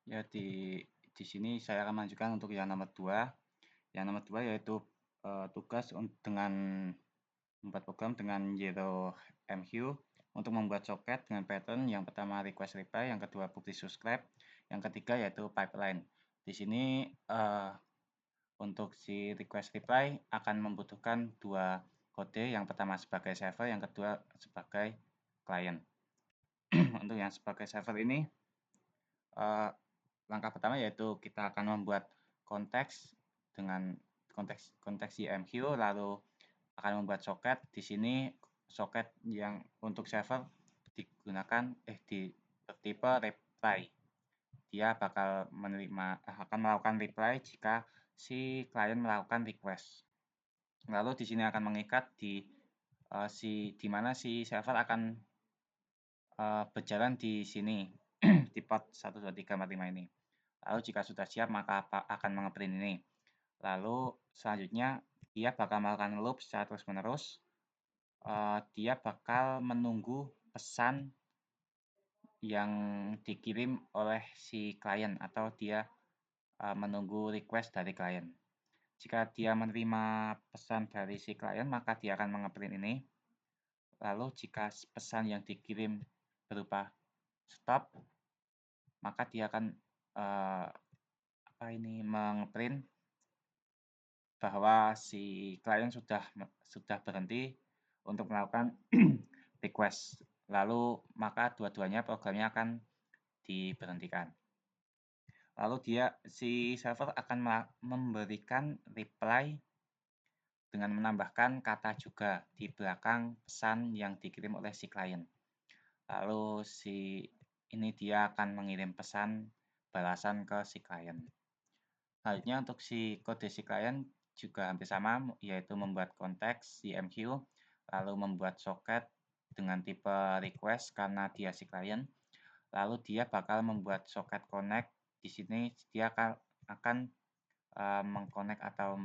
Ya, di sini saya akan melanjutkan untuk yang nomor 2. Yang nomor 2 yaitu tugas dengan membuat program dengan Zero MQ untuk membuat soket dengan pattern yang pertama request reply, yang kedua publish subscribe, yang ketiga yaitu pipeline. Di sini untuk si request reply akan membutuhkan dua kode, yang pertama sebagai server, yang kedua sebagai client. Untuk yang sebagai server ini langkah pertama yaitu kita akan membuat konteks dengan konteks IMQ, lalu akan membuat soket. Di sini soket yang untuk server digunakan di tipe reply. Dia akan melakukan reply jika si klien melakukan request. Lalu di sini akan mengikat di mana si server akan berjalan di sini di port 1, 2, 3, 4, 5 ini. Lalu jika sudah siap maka akan mengeprint ini. Lalu selanjutnya dia bakal melakukan loop secara terus-menerus. Dia bakal menunggu pesan yang dikirim oleh si klien, atau dia menunggu request dari klien. Jika dia menerima pesan dari si klien maka dia akan mengeprint ini. Lalu jika pesan yang dikirim berupa stop, maka dia akan mengeprint bahwa si klien sudah berhenti untuk melakukan request. Lalu maka dua-duanya programnya akan diberhentikan. Lalu si server akan memberikan reply dengan menambahkan kata juga di belakang pesan yang dikirim oleh si klien. Lalu dia akan mengirim pesan balasan ke si klien. Halnya untuk si kode si klien juga hampir sama, yaitu membuat konteks IMQ, lalu membuat soket dengan tipe request karena dia si klien. Lalu dia bakal membuat soket connect. Di sini dia akan mengconnect atau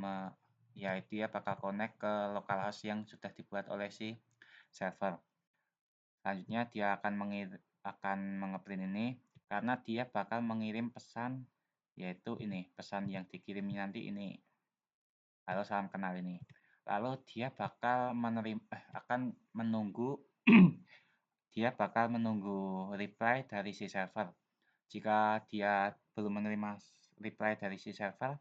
dia bakal connect ke localhost yang sudah dibuat oleh si server. Selanjutnya dia akan mengeprint ini karena dia bakal mengirim pesan, yaitu ini pesan yang dikirimnya nanti ini. Halo, salam kenal ini. Lalu dia bakal menunggu dia bakal menunggu reply dari si server. Jika dia belum menerima reply dari si server,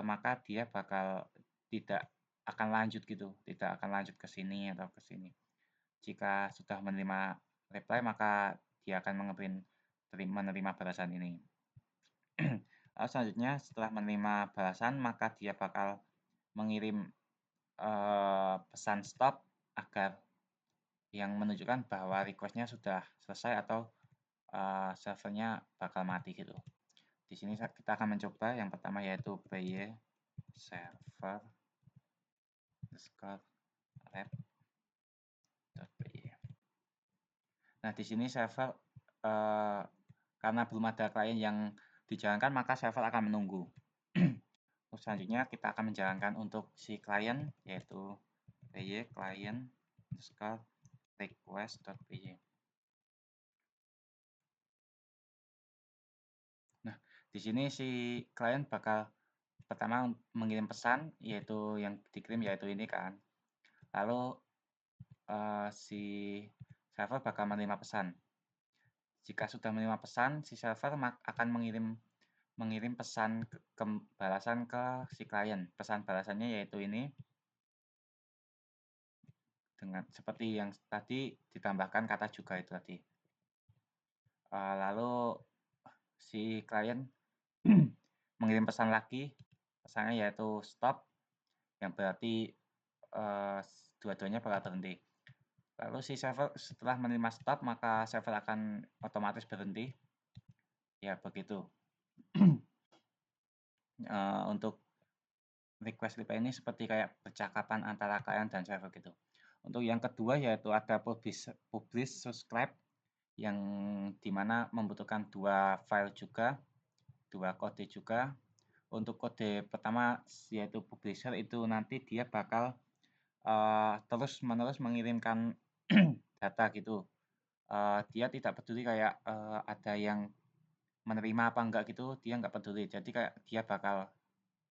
maka dia bakal tidak akan lanjut gitu, tidak akan lanjut ke sini atau ke sini. Jika sudah menerima reply maka dia akan menerima balasan ini. Lalu selanjutnya setelah menerima balasan maka dia bakal mengirim pesan stop agar yang menunjukkan bahwa requestnya sudah selesai atau servernya bakal mati gitu. Di sini kita akan mencoba yang pertama yaitu py server lab.py. Nah, di sini server karena belum ada klien yang dijalankan maka server akan menunggu. Selanjutnya kita akan menjalankan untuk si klien yaitu py client request.py. Nah, di sini si klien bakal pertama mengirim pesan yaitu yang dikirim yaitu ini kan. Lalu si server bakal menerima pesan. Jika sudah menerima pesan, si server akan mengirim pesan balasan ke si klien. Pesan balasannya yaitu ini, dengan seperti yang tadi ditambahkan kata juga itu tadi. Lalu si klien mengirim pesan lagi, pesannya yaitu stop, yang berarti dua-duanya bakal berhenti. Lalu si server setelah menerima stop maka server akan otomatis berhenti. Ya begitu. Untuk request reply ini seperti kayak percakapan antara klien dan server gitu. Untuk yang kedua yaitu ada publish subscribe, yang dimana membutuhkan dua file juga, dua kode juga. Untuk kode pertama yaitu publisher itu nanti dia bakal terus menerus mengirimkan data gitu. Dia tidak peduli kayak ada yang menerima apa enggak gitu dia nggak peduli. Jadi kayak dia bakal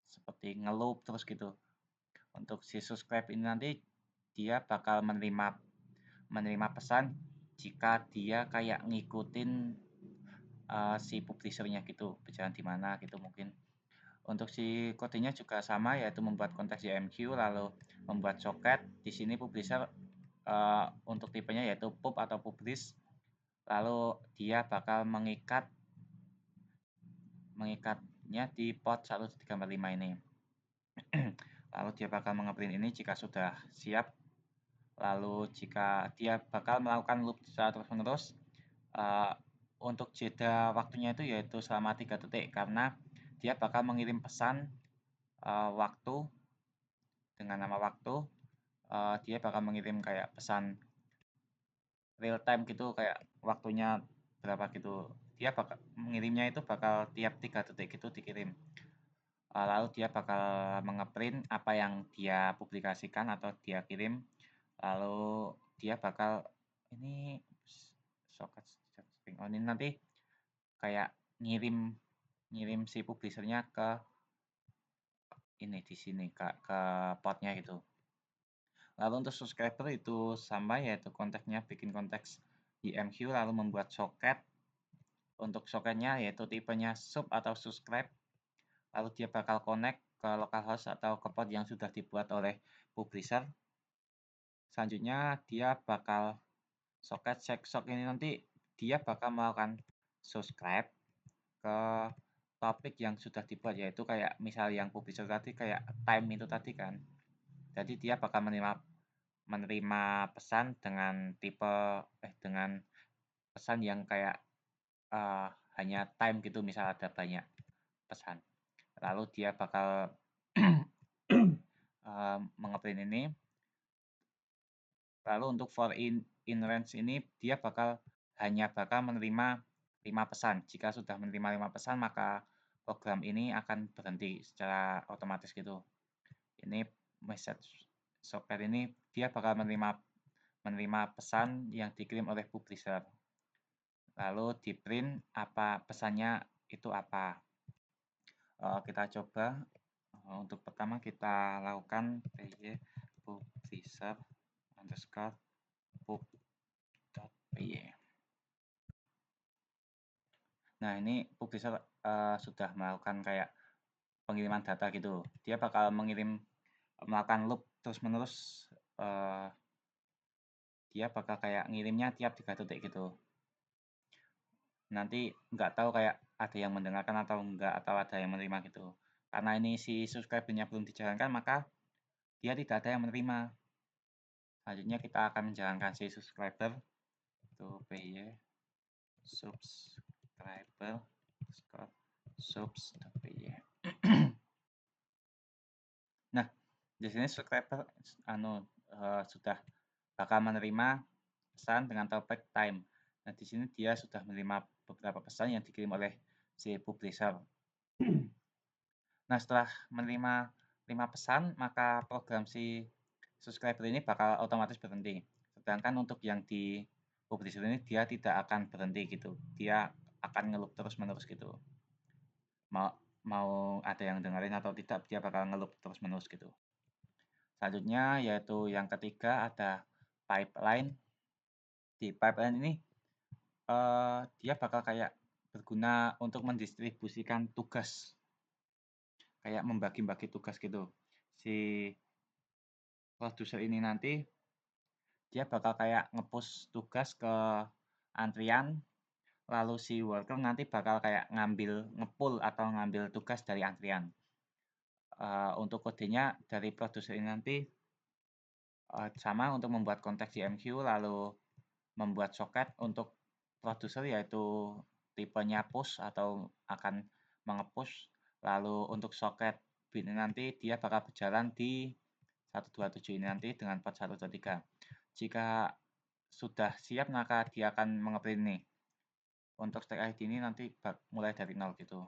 seperti ngeloop terus gitu. Untuk si subscribe ini nanti dia bakal menerima pesan jika dia kayak ngikutin si publishernya gitu, berjalan di mana gitu mungkin. Untuk si kodenya juga sama, yaitu membuat konteks JMQ lalu membuat soket. Di sini publisher untuk tipenya yaitu pub atau publish. Lalu dia bakal mengikatnya di port 1345 ini. Lalu dia bakal mengeprint ini jika sudah siap. Lalu jika dia bakal melakukan loop secara terus-menerus, untuk jeda waktunya itu yaitu selama 3 detik karena dia bakal mengirim pesan waktu dengan nama waktu. Dia bakal mengirim kayak pesan real time gitu, kayak waktunya berapa gitu. Dia bakal mengirimnya itu bakal tiap 3 detik gitu dikirim. Lalu dia bakal mengeprint apa yang dia publikasikan atau dia kirim. Lalu dia bakal ini socket string on ini nanti kayak ngirim si publishernya ke ini di sini ke potnya gitu. Lalu untuk subscriber itu sama, yaitu konteksnya bikin konteks IMQ lalu membuat soket. Untuk soketnya yaitu tipenya sub atau subscribe. Lalu dia bakal connect ke localhost atau ke port yang sudah dibuat oleh publisher. Selanjutnya dia bakal soket checksok ini nanti dia bakal melakukan subscribe ke topik yang sudah dibuat, yaitu kayak misal yang publisher tadi kayak time itu tadi kan. Jadi dia bakal menerima pesan dengan dengan pesan yang kayak hanya time gitu, misal ada banyak pesan. Lalu dia bakal mengeprint ini. Lalu untuk for in range ini dia hanya bakal menerima 5 pesan. Jika sudah menerima 5 pesan maka program ini akan berhenti secara otomatis gitu. Ini message software ini dia bakal menerima pesan yang dikirim oleh publisher. Lalu di print apa pesannya itu apa. Kita coba. Untuk pertama kita lakukan py publisher underscore pub.py. Nah, ini publisher sudah melakukan kayak pengiriman data gitu. Dia bakal melakukan loop terus-menerus. Dia bakal kayak ngirimnya tiap 3 detik gitu. Nanti nggak tahu kayak ada yang mendengarkan atau enggak, atau ada yang menerima gitu. Karena ini si subscriber-nya belum dijalankan, maka dia tidak ada yang menerima. Selanjutnya kita akan menjalankan si subscriber. Itu py subscriber subs.py. Nah, di sini subscriber sudah bakal menerima pesan dengan topik time. Nah, di sini dia sudah menerima beberapa pesan yang dikirim oleh si publisher. Nah, setelah menerima 5 pesan, maka program si subscriber ini bakal otomatis berhenti. Sedangkan untuk yang di publisher ini dia tidak akan berhenti gitu. Dia akan ngeloop terus-menerus gitu. Mau ada yang dengerin atau tidak, dia bakal ngeloop terus-menerus gitu. Selanjutnya yaitu yang ketiga ada pipeline. Di pipeline ini dia bakal kayak berguna untuk mendistribusikan tugas, kayak membagi-bagi tugas gitu. Si produser ini nanti dia bakal kayak nge-push tugas ke antrian, lalu si worker nanti bakal kayak nge-pull atau ngambil tugas dari antrian. Untuk kodenya dari produser ini nanti sama untuk membuat konteks JMQ lalu membuat soket. Untuk produser yaitu tipenya push atau akan mengepush. Lalu untuk soket bin nanti dia bakal berjalan di 127 ini nanti dengan port 123. Jika sudah siap maka dia akan mengeprint nih. Untuk stack ID ini nanti mulai dari 0 gitu.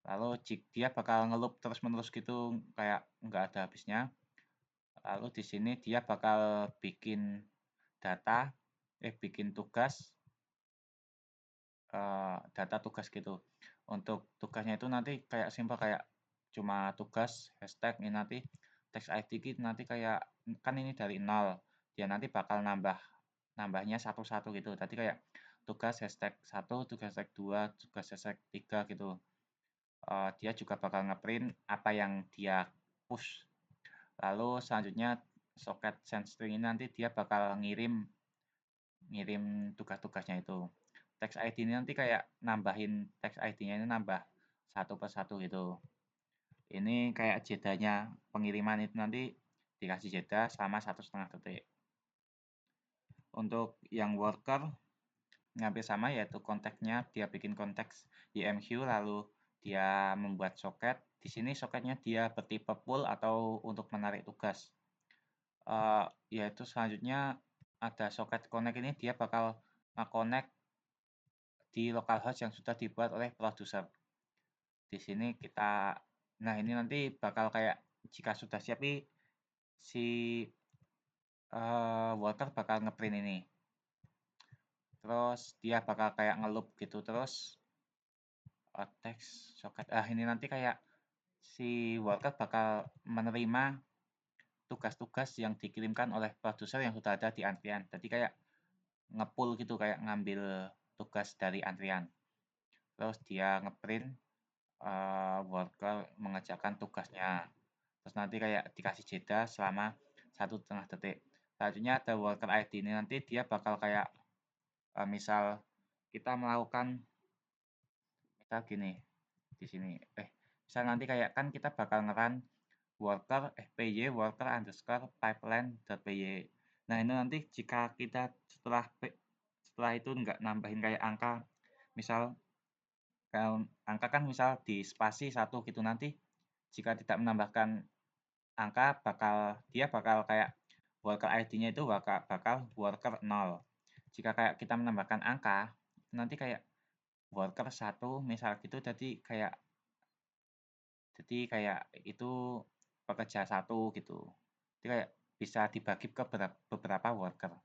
Lalu dia bakal ngeloop terus-menerus gitu kayak nggak ada habisnya. Lalu di sini dia bakal bikin bikin tugas data tugas gitu. Untuk tugasnya itu nanti kayak simpel kayak cuma tugas hashtag ini nanti text ID nanti kayak kan ini dari 0, dia nanti bakal nambahnya satu-satu gitu. Tadi kayak tugas hashtag 1, tugas hashtag 2, tugas hashtag 3 gitu. Dia juga bakal ngeprint apa yang dia push. Lalu selanjutnya soket send string ini nanti dia bakal ngirim tugas-tugasnya itu. Text ID ini nanti kayak nambahin text ID-nya ini nambah satu per satu gitu. Ini kayak jedanya pengiriman itu nanti dikasih jeda selama 1,5 detik. Untuk yang worker hampir sama yaitu konteksnya dia bikin konteks IMQ lalu dia membuat soket. Di sini soketnya dia bertipe pull atau untuk menarik tugas. Yaitu selanjutnya ada soket connect ini dia bakal connect di localhost yang sudah dibuat oleh produser. Di sini kita, nah ini nanti bakal kayak jika sudah siap nih si worker bakal ngeprint ini. Terus dia bakal kayak ngeloop gitu terus teks soket. Ini nanti kayak si worker bakal menerima tugas-tugas yang dikirimkan oleh produser yang sudah ada di antrian. Jadi kayak ngepull gitu kayak ngambil tugas dari antrian. Terus dia ngeprint worker mengerjakan tugasnya. Terus nanti kayak dikasih jeda selama 1,5 detik. Selanjutnya ada worker ID ini nanti dia bakal kayak misal kita melakukan misal gini di sini misal nanti kayak kan kita bakal ngeran worker py worker underscore pipeline.py. Nah ini nanti jika kita setelah itu nggak nambahin kayak angka misal angka kan misal di spasi 1 gitu nanti jika tidak menambahkan angka dia bakal kayak worker ID-nya itu bakal worker 0. Jika kayak kita menambahkan angka nanti kayak worker 1 misal gitu jadi kayak itu pekerja 1 gitu. Jadi kayak bisa dibagi ke beberapa worker.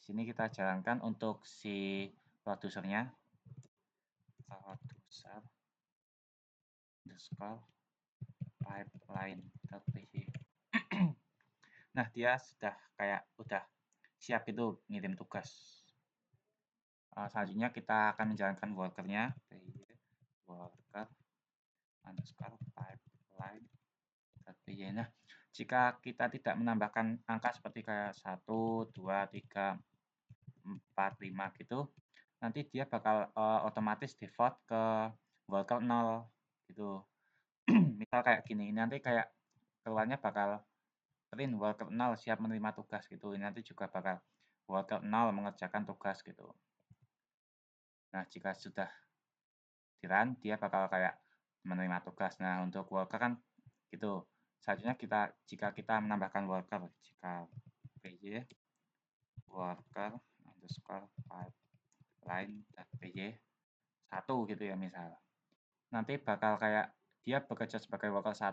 Di sini kita jalankan untuk si produsernya. Produser underscore pipeline.py. Nah, dia sudah kayak udah siap itu ngirim tugas. Selanjutnya kita akan menjalankan workernya. Worker underscore pipeline.py. Nah, jika kita tidak menambahkan angka seperti kayak 1, 2, 3, 4, 5 gitu, nanti dia bakal otomatis default ke worker 0 gitu. Misal kayak gini, ini nanti kayak keluarnya bakal print worker 0 siap menerima tugas gitu. Ini nanti juga bakal worker 0 mengerjakan tugas gitu. Nah, jika sudah di-run, dia bakal kayak menerima tugas. Nah, untuk worker kan gitu. Selanjutnya jika kita menambahkan worker, jika py worker underscore pipeline.py 1 gitu ya misal. Nanti bakal kayak dia bekerja sebagai worker 1,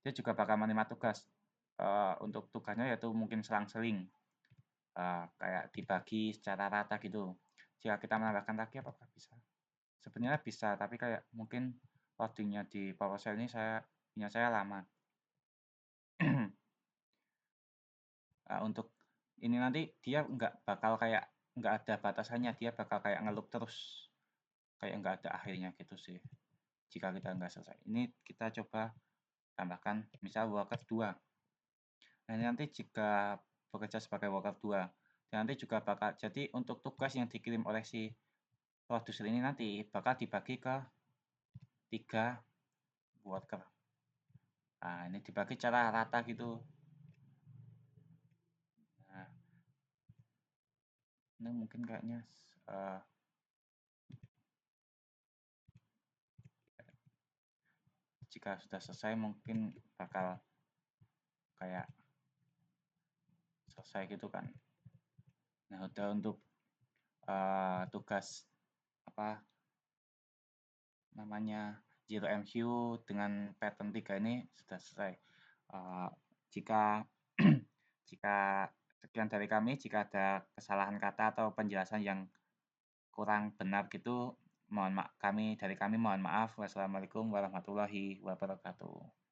dia juga bakal menerima tugas. Untuk tugasnya yaitu mungkin selang-seling. Kayak dibagi secara rata gitu. Jika kita menambahkan lagi apakah bisa? Sebenarnya bisa, tapi kayak mungkin loadingnya di PowerShell ini punya saya lama. Untuk ini nanti dia nggak ada batasannya, dia bakal kayak ngeloop terus, kayak nggak ada akhirnya gitu sih. Jika kita nggak selesai, ini kita coba tambahkan misal worker 2. Nah ini nanti jika bekerja sebagai worker 2, nanti juga bakal jadi untuk tugas yang dikirim oleh si produser ini nanti bakal dibagi ke 3 worker. Nah, ini dibagi secara rata gitu. Nah, ini mungkin kayaknya jika sudah selesai mungkin bakal kayak selesai gitu kan. Nah, udah untuk tugas apa namanya Zero MQ dengan pattern 3 ini sudah selesai. Jika jika sekian dari kami, jika ada kesalahan kata atau penjelasan yang kurang benar gitu, dari kami mohon maaf. Wassalamualaikum warahmatullahi wabarakatuh.